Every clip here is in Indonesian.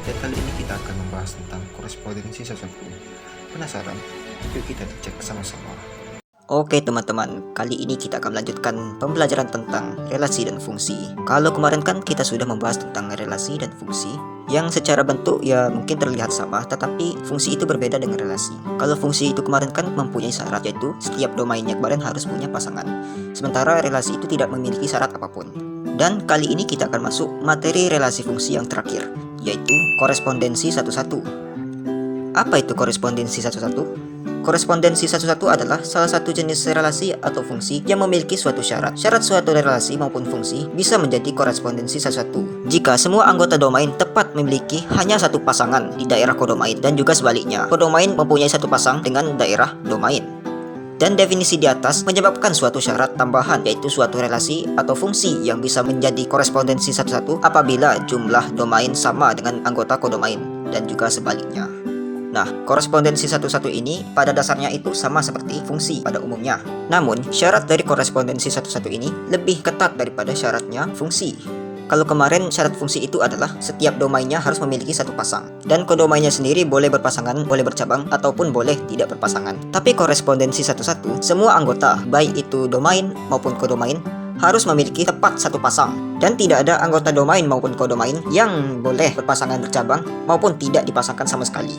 Dan kali ini kita akan membahas tentang korespondensi satu-satu. Penasaran? Yuk kita cek sama-sama. Oke teman-teman, kali ini kita akan melanjutkan pembelajaran tentang relasi dan fungsi. Kalau kemarin kan kita sudah membahas tentang relasi dan fungsi, yang secara bentuk ya mungkin terlihat sama, tetapi fungsi itu berbeda dengan relasi. Kalau fungsi itu kemarin kan mempunyai syarat, yaitu setiap domainnya kemarin harus punya pasangan. Sementara relasi itu tidak memiliki syarat apapun. Dan kali ini kita akan masuk materi relasi fungsi yang terakhir, yaitu korespondensi satu-satu. Apa itu korespondensi satu-satu? Korespondensi satu-satu adalah salah satu jenis relasi atau fungsi yang memiliki suatu syarat. Syarat suatu relasi maupun fungsi bisa menjadi korespondensi satu-satu jika semua anggota domain tepat memiliki hanya satu pasangan di daerah kodomain, dan juga sebaliknya, kodomain mempunyai satu pasang dengan daerah domain. Dan definisi di atas menyebabkan suatu syarat tambahan, yaitu suatu relasi atau fungsi yang bisa menjadi korespondensi satu-satu apabila jumlah domain sama dengan anggota kodomain, dan juga sebaliknya. Nah, korespondensi satu-satu ini pada dasarnya itu sama seperti fungsi pada umumnya. Namun, syarat dari korespondensi satu-satu ini lebih ketat daripada syaratnya fungsi. Kalau kemarin syarat fungsi itu adalah setiap domainnya harus memiliki satu pasang, dan kodomainnya sendiri boleh berpasangan, boleh bercabang, ataupun boleh tidak berpasangan. Tapi korespondensi satu-satu, semua anggota, baik itu domain maupun kodomain, harus memiliki tepat satu pasang, dan tidak ada anggota domain maupun kodomain yang boleh berpasangan bercabang maupun tidak dipasangkan sama sekali.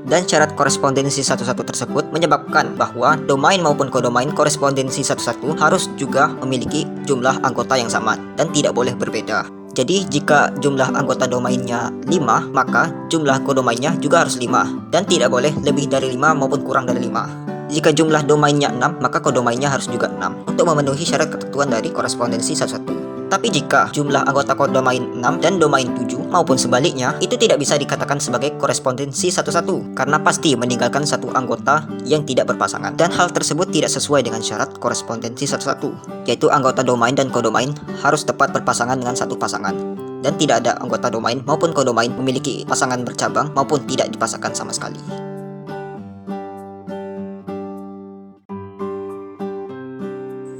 Dan syarat korespondensi satu-satu tersebut menyebabkan bahwa domain maupun kodomain korespondensi satu-satu harus juga memiliki jumlah anggota yang sama dan tidak boleh berbeda. Jadi jika jumlah anggota domainnya 5, maka jumlah kodomainnya juga harus 5, dan tidak boleh lebih dari 5 maupun kurang dari 5. Jika jumlah domainnya 6, maka kodomainnya harus juga 6 untuk memenuhi syarat ketentuan dari korespondensi satu-satu. Tapi jika jumlah anggota kodomain 6 dan domain 7 maupun sebaliknya, itu tidak bisa dikatakan sebagai korespondensi satu-satu karena pasti meninggalkan satu anggota yang tidak berpasangan. Dan hal tersebut tidak sesuai dengan syarat korespondensi satu-satu, yaitu anggota domain dan kodomain harus tepat berpasangan dengan satu pasangan. Dan tidak ada anggota domain maupun kodomain memiliki pasangan bercabang maupun tidak dipasangkan sama sekali.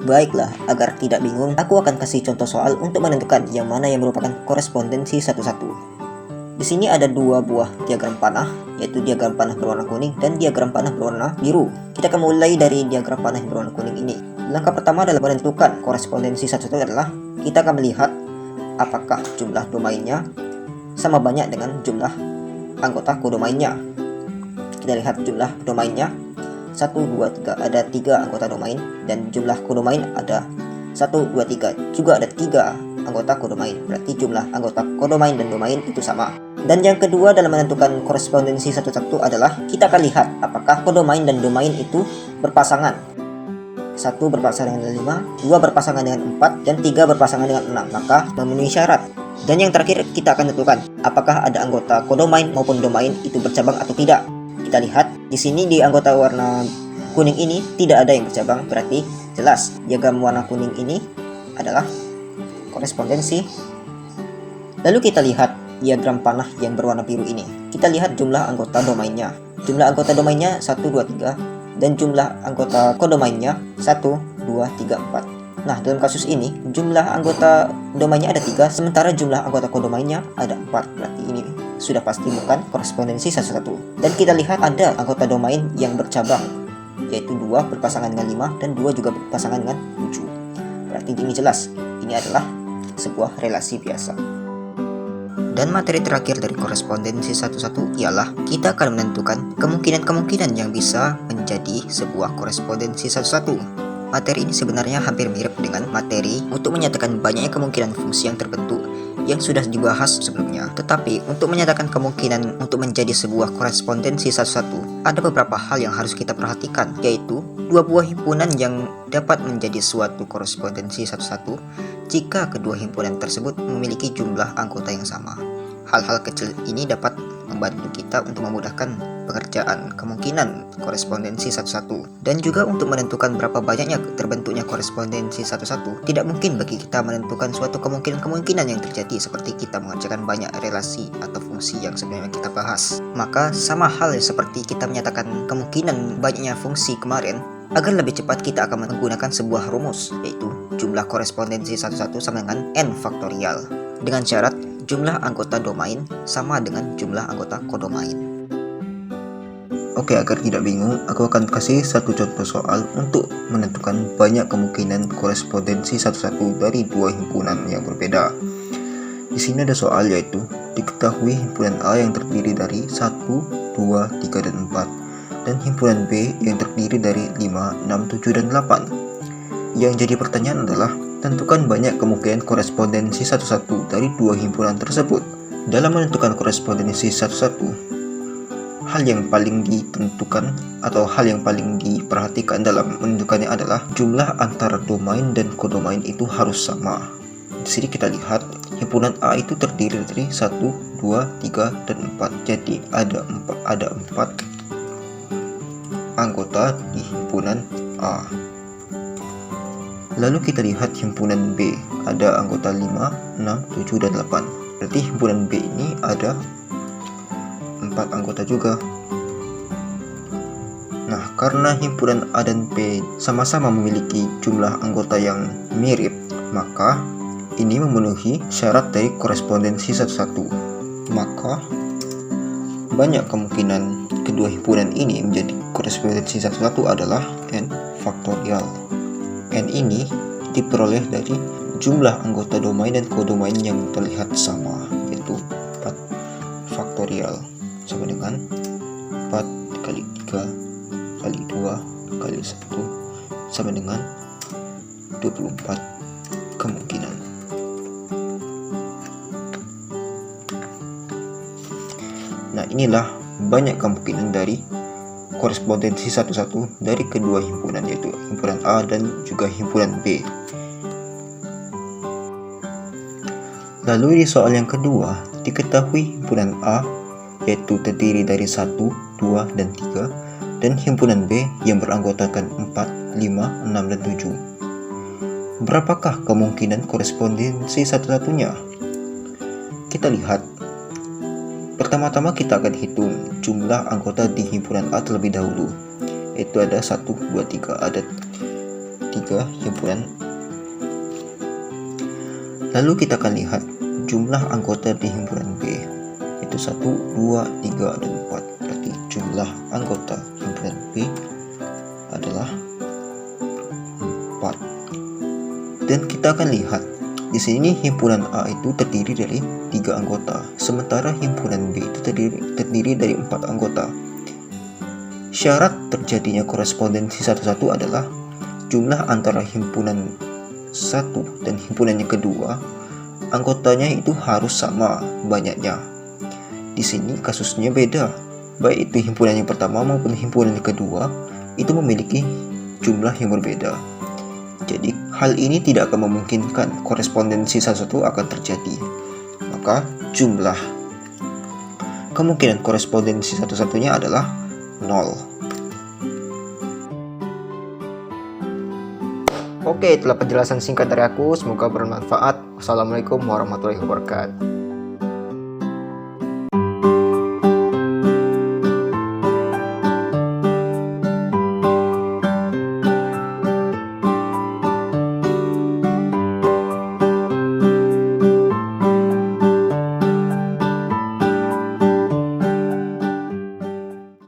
Baiklah, agar tidak bingung, aku akan kasih contoh soal untuk menentukan yang mana yang merupakan korespondensi satu-satu. Di sini ada dua buah diagram panah, yaitu diagram panah berwarna kuning dan diagram panah berwarna biru. Kita akan mulai dari diagram panah yang berwarna kuning ini. Langkah pertama dalam menentukan korespondensi satu-satu adalah kita akan melihat apakah jumlah domainnya sama banyak dengan jumlah anggota kodomainnya. Kita lihat jumlah domainnya 1, 2, 3, ada 3 anggota domain, dan jumlah kodomain ada 1, 2, 3, juga ada 3 anggota kodomain. Berarti jumlah anggota kodomain dan domain itu sama. Dan yang kedua dalam menentukan korespondensi satu-satu adalah kita akan lihat apakah kodomain dan domain itu berpasangan. 1 berpasangan dengan 5, 2 berpasangan dengan 4, dan 3 berpasangan dengan 6, maka memenuhi syarat. Dan yang terakhir kita akan tentukan apakah ada anggota kodomain maupun domain itu bercabang atau tidak. Kita lihat di sini di anggota warna kuning ini tidak ada yang bercabang, berarti jelas diagram warna kuning ini adalah korespondensi. Lalu kita lihat diagram panah yang berwarna biru ini. Kita lihat jumlah anggota domainnya. Jumlah anggota domainnya 1, 2, 3, dan jumlah anggota kodomainnya 1, 2, 3, 4. Nah, dalam kasus ini jumlah anggota domainnya ada 3, sementara jumlah anggota kodomainnya ada 4. Berarti ini sudah pasti bukan korespondensi satu-satu. Dan kita lihat ada anggota domain yang bercabang, yaitu 2 berpasangan dengan 5 dan 2 juga berpasangan dengan 7. Berarti ini jelas ini adalah sebuah relasi biasa. Dan materi terakhir dari korespondensi satu-satu ialah kita akan menentukan kemungkinan-kemungkinan yang bisa menjadi sebuah korespondensi satu-satu. Materi ini sebenarnya hampir mirip dengan materi untuk menyatakan banyaknya kemungkinan fungsi yang terbentuk yang sudah dibahas sebelumnya. Tetapi untuk menyatakan kemungkinan untuk menjadi sebuah korespondensi satu-satu, ada beberapa hal yang harus kita perhatikan, yaitu dua buah himpunan yang dapat menjadi suatu korespondensi satu-satu jika kedua himpunan tersebut memiliki jumlah anggota yang sama. Hal-hal kecil ini dapat membantu kita untuk memudahkan pengerjaan kemungkinan korespondensi satu-satu, dan juga untuk menentukan berapa banyaknya terbentuknya korespondensi satu-satu. Tidak mungkin bagi kita menentukan suatu kemungkinan yang terjadi seperti kita mengerjakan banyak relasi atau fungsi yang sebenarnya kita bahas. Maka sama hal seperti kita menyatakan kemungkinan banyaknya fungsi kemarin, agar lebih cepat kita akan menggunakan sebuah rumus, yaitu jumlah korespondensi satu-satu sama dengan n faktorial. Dengan syarat jumlah anggota domain sama dengan jumlah anggota kodomain. Oke, agar tidak bingung, aku akan kasih satu contoh soal untuk menentukan banyak kemungkinan korespondensi satu-satu dari dua himpunan yang berbeda. Di sini ada soal yaitu, diketahui himpunan A yang terdiri dari 1, 2, 3, dan 4, dan himpunan B yang terdiri dari 5, 6, 7, dan 8. Yang jadi pertanyaan adalah, tentukan banyak kemungkinan korespondensi satu-satu dari dua himpunan tersebut. Dalam menentukan korespondensi satu-satu, hal yang paling ditentukan atau hal yang paling diperhatikan dalam menentukannya adalah jumlah antara domain dan kodomain itu harus sama. Di sini kita lihat himpunan A itu terdiri dari 1, 2, 3, dan 4. Jadi ada 4 anggota di himpunan A. Lalu kita lihat himpunan B, ada anggota 5, 6, 7, dan 8. Berarti himpunan B ini ada 4 anggota juga. Nah, karena himpunan A dan B sama-sama memiliki jumlah anggota yang mirip, maka ini memenuhi syarat dari korespondensi satu-satu. Maka banyak kemungkinan kedua himpunan ini menjadi korespondensi satu-satu adalah n faktorial. N ini diperoleh dari jumlah anggota domain dan kodomain yang terlihat sama, yaitu 4 faktorial sama dengan 4 kali 3 kali 2 kali 1 sama dengan 24 kemungkinan. Nah, inilah banyak kemungkinan dari korespondensi satu-satu dari kedua himpunan, yaitu himpunan A dan juga himpunan B. Lalu di soal yang kedua, diketahui himpunan A yaitu terdiri dari 1, 2, dan 3, dan himpunan B yang beranggotakan 4, 5, 6, dan 7. Berapakah kemungkinan korespondensi satu-satunya? Kita lihat. Pertama-tama kita akan hitung jumlah anggota di himpunan A terlebih dahulu, yaitu ada 1, 2, 3, ada 3 himpunan. Lalu kita akan lihat jumlah anggota di himpunan B, yaitu 1, 2, 3, dan 4. Berarti jumlah anggota himpunan B adalah 4. Dan kita akan lihat di sini himpunan A itu terdiri dari 3 anggota, sementara himpunan B itu terdiri dari 4 anggota. Syarat terjadinya korespondensi satu-satu adalah jumlah antara himpunan 1 dan himpunan yang kedua, anggotanya itu harus sama banyaknya. Di sini kasusnya beda, baik itu himpunan yang pertama maupun himpunan yang kedua itu memiliki jumlah yang berbeda. Jadi hal ini tidak akan memungkinkan korespondensi satu-satu akan terjadi. Maka jumlah kemungkinan korespondensi satu-satunya adalah 0. Oke, itulah penjelasan singkat dari aku. Semoga bermanfaat. Wassalamualaikum warahmatullahi wabarakatuh.